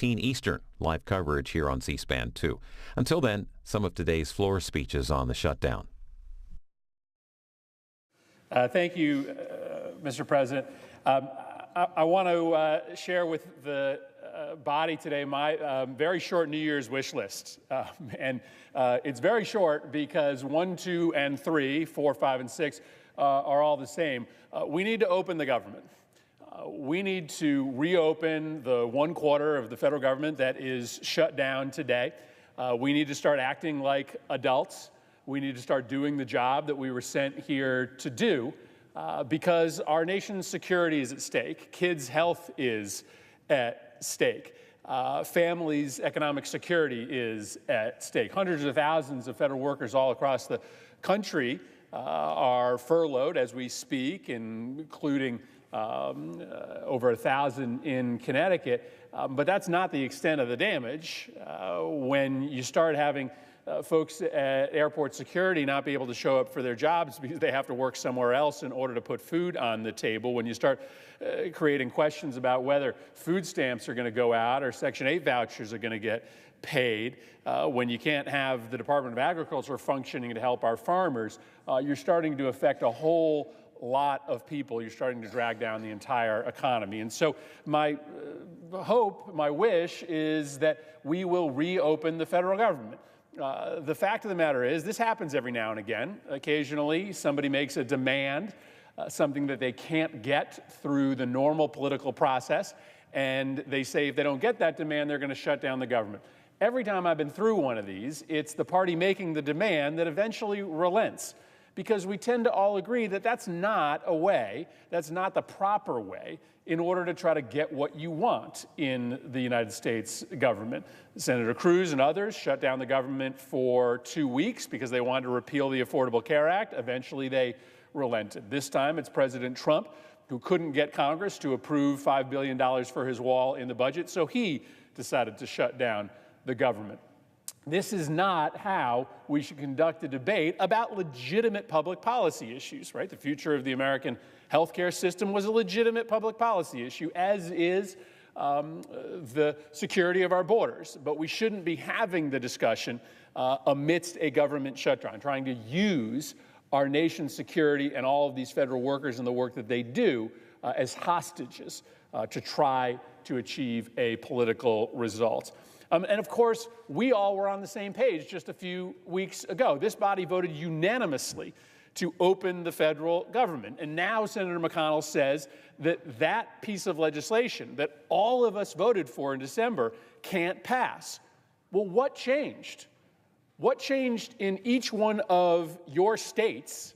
6:15 Eastern. Live coverage here on C-SPAN 2. Until then, some of today's floor speeches on the shutdown. Thank you, Mr. President. I want to share with the body today my very short New Year's wish list. It's very short because 1, 2, and 3, 4, 5, and 6 are all the same. We need to open the government. We need to reopen the 1/4 of the federal government that is shut down today. We need to start acting like adults. We need to start doing the job that we were sent here to do because our nation's security is at stake. Kids' health is at stake. Families' economic security is at stake. Hundreds of thousands of federal workers all across the country are furloughed as we speak, including over 1,000 in Connecticut. But that's not the extent of the damage. When you start having folks at airport security not be able to show up for their jobs because they have to work somewhere else in order to put food on the table, when you start creating questions about whether food stamps are going to go out or Section 8 vouchers are going to get paid, when you can't have the Department of Agriculture functioning to help our farmers, you're starting to affect a whole lot of people. You're starting to drag down the entire economy. And so my hope, my wish is that we will reopen the federal government. The fact of the matter is, this happens every now and again. Occasionally, somebody makes a demand, something that they can't get through the normal political process, and they say if they don't get that demand, they're going to shut down the government. Every time I've been through one of these, it's the party making the demand that eventually relents, because we tend to all agree that that's not a way, that's not the proper way in order to try to get what you want in the United States government. Senator Cruz and others shut down the government for 2 weeks because they wanted to repeal the Affordable Care Act. Eventually, they relented. This time, it's President Trump who couldn't get Congress to approve $5 billion for his wall in the budget, so he decided to shut down the government. This is not how we should conduct a debate about legitimate public policy issues, right? The future of the American healthcare system was a legitimate public policy issue, as is the security of our borders. But we shouldn't be having the discussion amidst a government shutdown, trying to use our nation's security and all of these federal workers and the work that they do as hostages to try to achieve a political result. And of course, we all were on the same page just a few weeks ago. This body voted unanimously to open the federal government. And now Senator McConnell says that that piece of legislation that all of us voted for in December can't pass. Well, what changed? What changed in each one of your states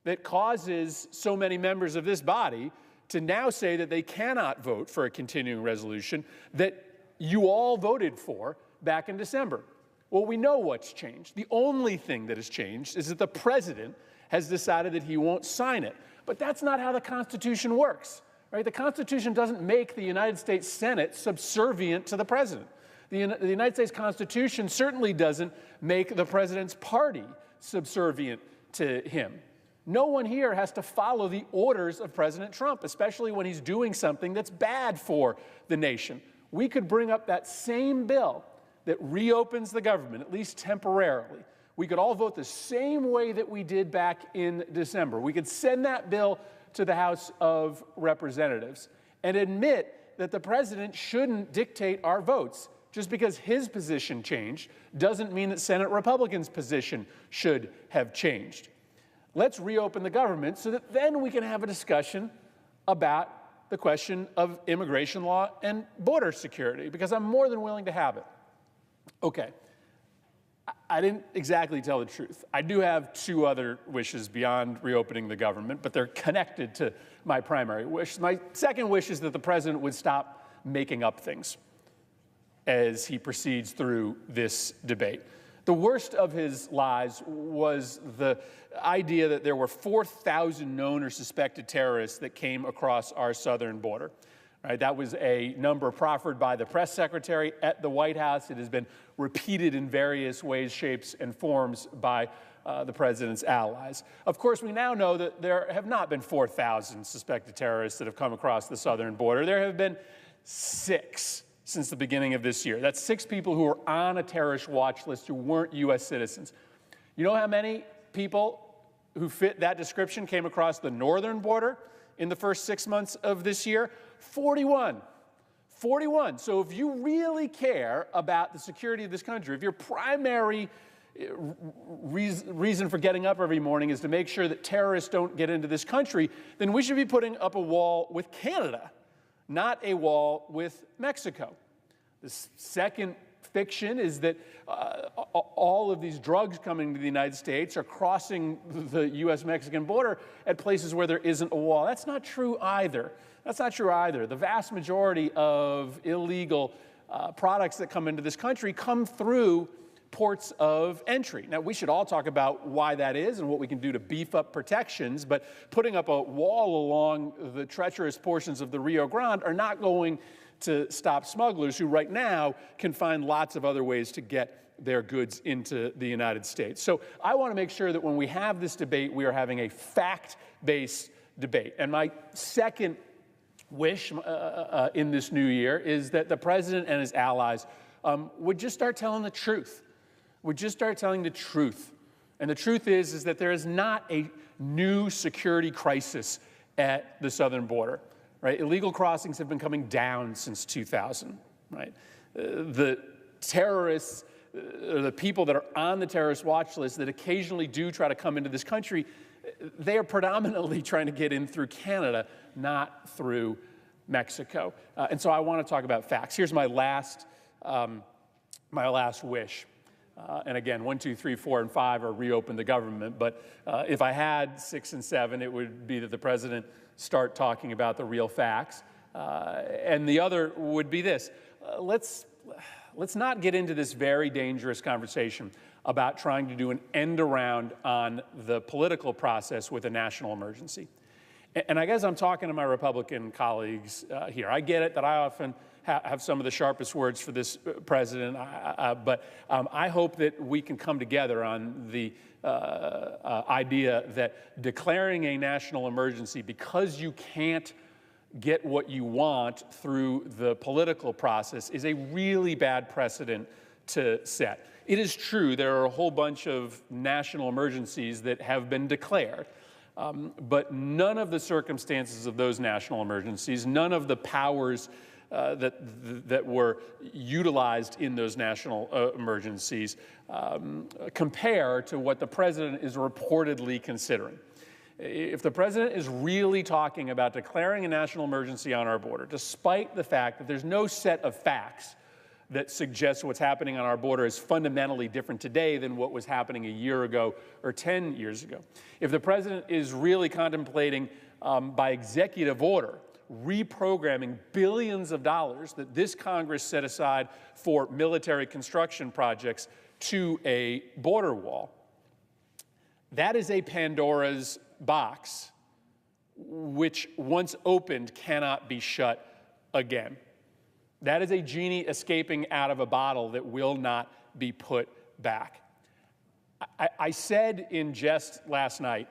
that causes so many members of this body to now say that they cannot vote for a continuing resolution that you all voted for back in December? Well, we know what's changed. The only thing that has changed is that the president has decided that he won't sign it. But that's not how the Constitution works, right? The Constitution doesn't make the United States Senate subservient to the president. The United States Constitution certainly doesn't make the president's party subservient to him. No one here has to follow the orders of President Trump, especially when he's doing something that's bad for the nation. We could bring up that same bill that reopens the government, at least temporarily. We could all vote the same way that we did back in December. We could send that bill to the House of Representatives and admit that the president shouldn't dictate our votes. Just because his position changed doesn't mean that Senate Republicans' position should have changed. Let's reopen the government so that then we can have a discussion about the question of immigration law and border security, because I'm more than willing to have it. Okay, I didn't exactly tell the truth. I do have 2 other wishes beyond reopening the government, but they're connected to my primary wish. My second wish is that the president would stop making up things as he proceeds through this debate. The worst of his lies was the idea that there were 4,000 known or suspected terrorists that came across our southern border. Right? That was a number proffered by the press secretary at the White House. It has been repeated in various ways, shapes, and forms by the president's allies. Of course, we now know that there have not been 4,000 suspected terrorists that have come across the southern border. There have been 6 since the beginning of this year. That's 6 people who are on a terrorist watch list who weren't U.S. citizens. You know how many people who fit that description came across the northern border in the first 6 months of this year? 41. 41. So if you really care about the security of this country, if your primary reason for getting up every morning is to make sure that terrorists don't get into this country, then we should be putting up a wall with Canada, not a wall with Mexico. The second fiction is that all of these drugs coming to the United States are crossing the U.S.-Mexican border at places where there isn't a wall. That's not true either. That's not true either. The vast majority of illegal products that come into this country come through ports of entry. Now, we should all talk about why that is and what we can do to beef up protections, but putting up a wall along the treacherous portions of the Rio Grande are not going to stop smugglers who right now can find lots of other ways to get their goods into the United States. So I want to make sure that when we have this debate, we are having a fact-based debate. And my second wish in this new year is that the president and his allies would just start telling the truth. Would just start telling the truth. And the truth is that there is not a new security crisis at the southern border. Right? Illegal crossings have been coming down since 2000. Right? The terrorists, the people that are on the terrorist watch list that occasionally do try to come into this country, they are predominantly trying to get in through Canada, not through Mexico. And so I want to talk about facts. Here's my last wish. And again, 1, 2, 3, 4, and 5 are reopen the government. But if I had 6 and 7, it would be that the president start talking about the real facts. And the other would be this. Let's not get into this very dangerous conversation about trying to do an end around on the political process with a national emergency. And I guess I'm talking to my Republican colleagues here. I get it that I often have some of the sharpest words for this president, but I hope that we can come together on the idea that declaring a national emergency because you can't get what you want through the political process is a really bad precedent to set. It is true there are a whole bunch of national emergencies that have been declared. But none of the circumstances of those national emergencies, none of the powers that were utilized in those national emergencies compare to what the president is reportedly considering. If the president is really talking about declaring a national emergency on our border, despite the fact that there's no set of facts that suggests what's happening on our border is fundamentally different today than what was happening a year ago or 10 years ago. If the president is really contemplating by executive order reprogramming billions of dollars that this Congress set aside for military construction projects to a border wall, that is a Pandora's box which, once opened, cannot be shut again. That is a genie escaping out of a bottle that will not be put back. I said in jest last night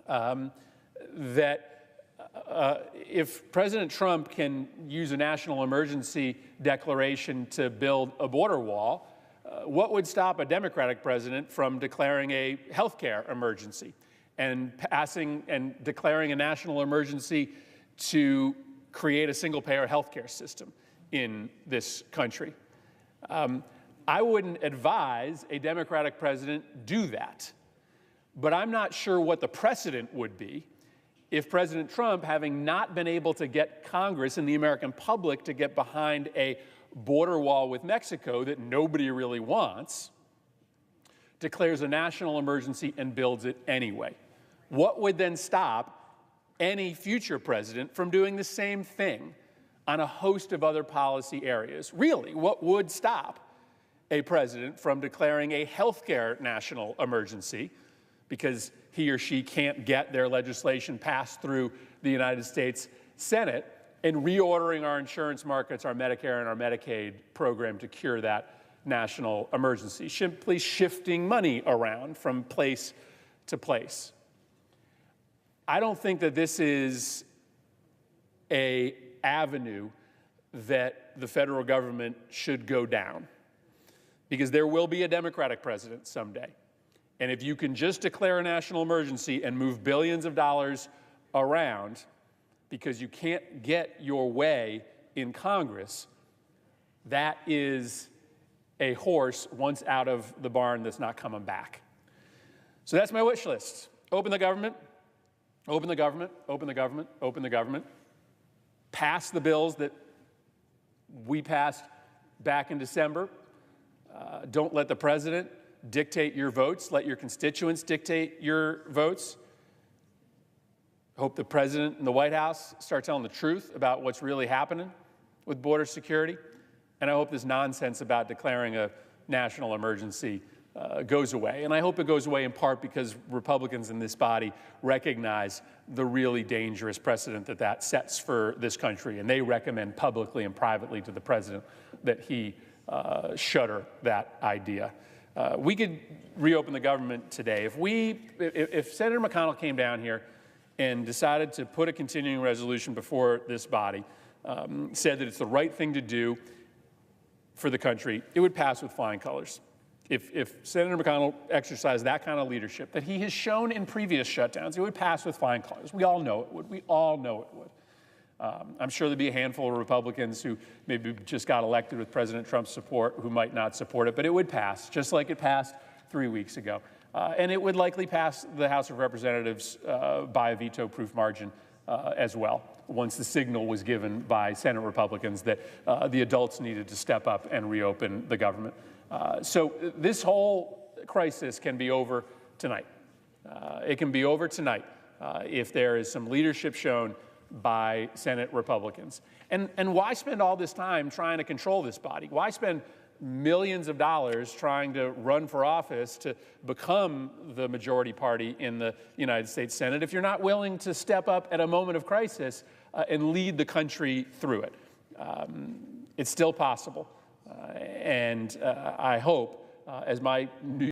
that if President Trump can use a national emergency declaration to build a border wall, what would stop a Democratic president from declaring a health care emergency and passing and declaring a national emergency to create a single-payer health care system in this country? I wouldn't advise a Democratic president do that, but I'm not sure what the precedent would be if President Trump, having not been able to get Congress and the American public to get behind a border wall with Mexico that nobody really wants, declares a national emergency and builds it anyway. What would then stop any future president from doing the same thing on a host of other policy areas? Really, what would stop a president from declaring a healthcare national emergency because he or she can't get their legislation passed through the United States Senate, and reordering our insurance markets, our Medicare and our Medicaid program to cure that national emergency, simply shifting money around from place to place? I don't think that this is an avenue that the federal government should go down, because there will be a Democratic president someday. And if you can just declare a national emergency and move billions of dollars around because you can't get your way in Congress, that is a horse once out of the barn that's not coming back. So that's my wish list. Open the government, open the government, open the government, open the government. Pass the bills that we passed back in December. Don't let the president dictate your votes. Let your constituents dictate your votes. Hope the president and the White House start telling the truth about what's really happening with border security. And I hope this nonsense about declaring a national emergency goes away. And I hope it goes away in part because Republicans in this body recognize the really dangerous precedent that that sets for this country. And they recommend publicly and privately to the president that he shutter that idea. We could reopen the government today. If Senator McConnell came down here and decided to put a continuing resolution before this body, said that it's the right thing to do for the country, it would pass with flying colors. If Senator McConnell exercised that kind of leadership that he has shown in previous shutdowns, it would pass with flying colors. We all know it would. We all know it would. I'm sure there'd be a handful of Republicans who maybe just got elected with President Trump's support who might not support it, but it would pass, just like it passed 3 weeks ago. And it would likely pass the House of Representatives by a veto-proof margin as well, once the signal was given by Senate Republicans that the adults needed to step up and reopen the government. So this whole crisis can be over tonight. It can be over tonight if there is some leadership shown by Senate Republicans. And why spend all this time trying to control this body? Why spend millions of dollars trying to run for office to become the majority party in the United States Senate if you're not willing to step up at a moment of crisis and lead the country through it? It's still possible. And I hope, as my New